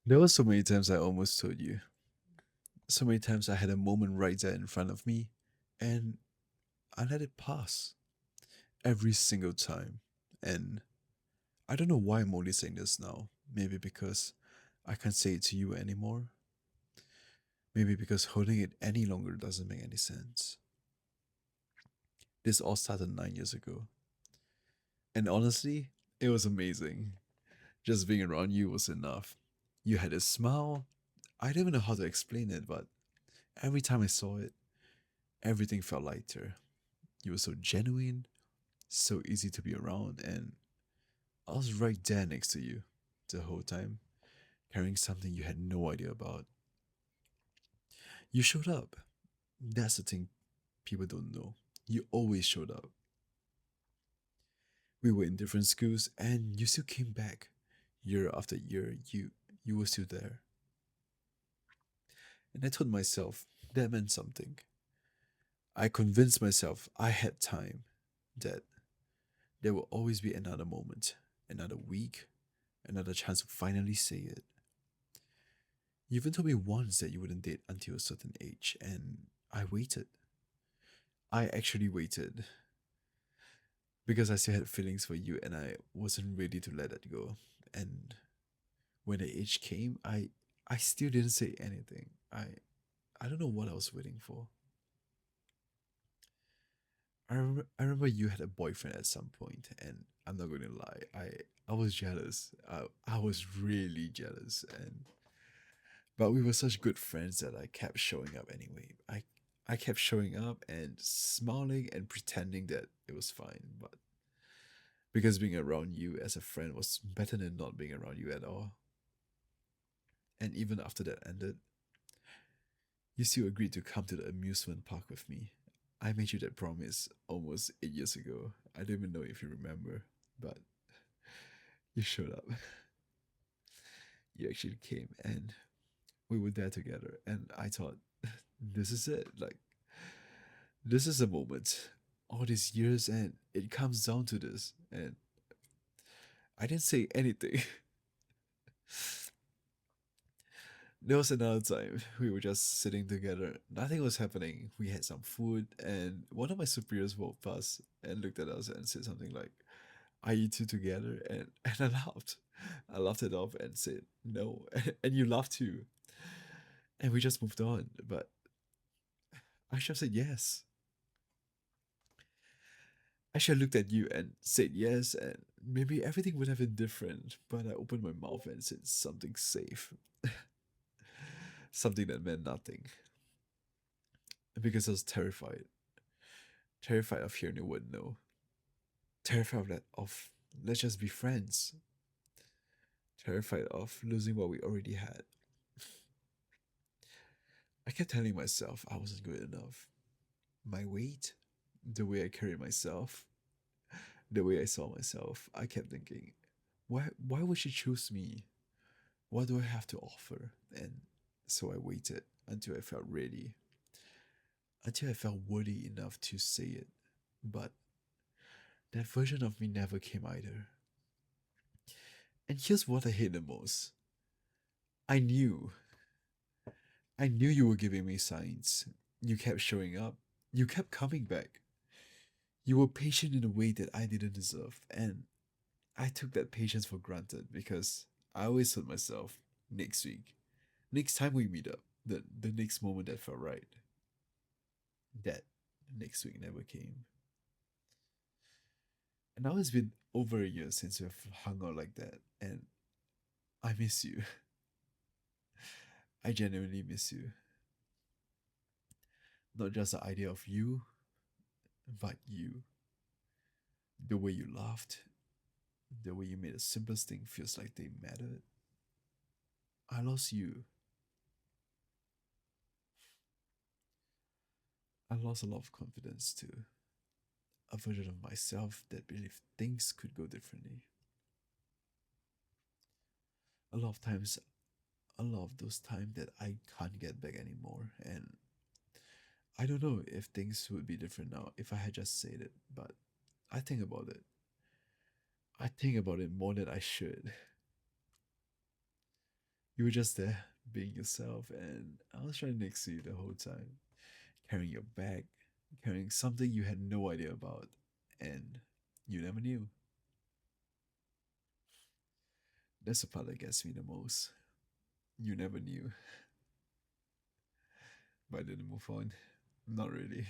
There were so many times I almost told you. So many times I had a moment right there in front of me, and I let it pass every single time. And I don't know why I'm only saying this now. Maybe because I can't say it to you anymore. Maybe because holding it any longer doesn't make any sense. This all started 9 years ago. And honestly, it was amazing. Just being around you was enough. You had a smile. I don't even know how to explain it, but every time I saw it, everything felt lighter. You were so genuine, so easy to be around, and I was right there next to you the whole time, carrying something you had no idea about. You showed up. That's the thing people don't know. You always showed up. We were in different schools, and you still came back year after year. You were still there. And I told myself that meant something. I convinced myself I had time, that there will always be another moment, another week, another chance to finally say it. You even told me once that you wouldn't date until a certain age, and I waited. I actually waited because I still had feelings for you and I wasn't ready to let it go. And when the age came, I still didn't say anything. I don't know what I was waiting for. I remember you had a boyfriend at some point, and I'm not going to lie, I was jealous. I was really jealous, and but we were such good friends that I kept showing up anyway. I kept showing up and smiling and pretending that it was fine, but because being around you as a friend was better than not being around you at all. And even after that ended, you still agreed to come to the amusement park with me. I made you that promise almost 8 years ago. I don't even know if you remember, but you showed up. You actually came and we were there together. And I thought, this is it. Like, this is a moment. All these years, and it comes down to this. And I didn't say anything. There was another time we were just sitting together. Nothing was happening. We had some food, and one of my superiors walked past and looked at us and said something like, "Are you two together?" And I laughed. I laughed it off and said, "No." And you laughed too. And we just moved on. But I should have said yes. I should have looked at you and said yes, and maybe everything would have been different. But I opened my mouth and said something safe, something that meant nothing, because I was terrified. Terrified of hearing the word no. Terrified of let's just be friends. Terrified of losing what we already had. I kept telling myself I wasn't good enough. My weight, the way I carried myself, the way I saw myself, I kept thinking, why would she choose me? What do I have to offer? And so I waited until I felt ready, until I felt worthy enough to say it. But that version of me never came either. And here's what I hate the most. I knew I knew you were giving me signs. You kept showing up. You kept coming back. You were patient in a way that I didn't deserve. And I took that patience for granted because I always told myself, next week, next time we meet up, the next moment that felt right. That next week never came. And now it's been over a year since we've hung out like that. And I miss you. I genuinely miss you. Not just the idea of you, but you. The way you laughed, the way you made the simplest thing feels like they mattered. I lost you. I lost a lot of confidence too. A version of myself that believed things could go differently. A lot of times, a lot of those times that I can't get back anymore. And I don't know if things would be different now if I had just said it, but I think about it. I think about it more than I should. You were just there, being yourself, and I was right next to you the whole time, carrying your bag, carrying something you had no idea about, and you never knew. That's the part that gets me the most. You never knew. But I didn't move on. Not really.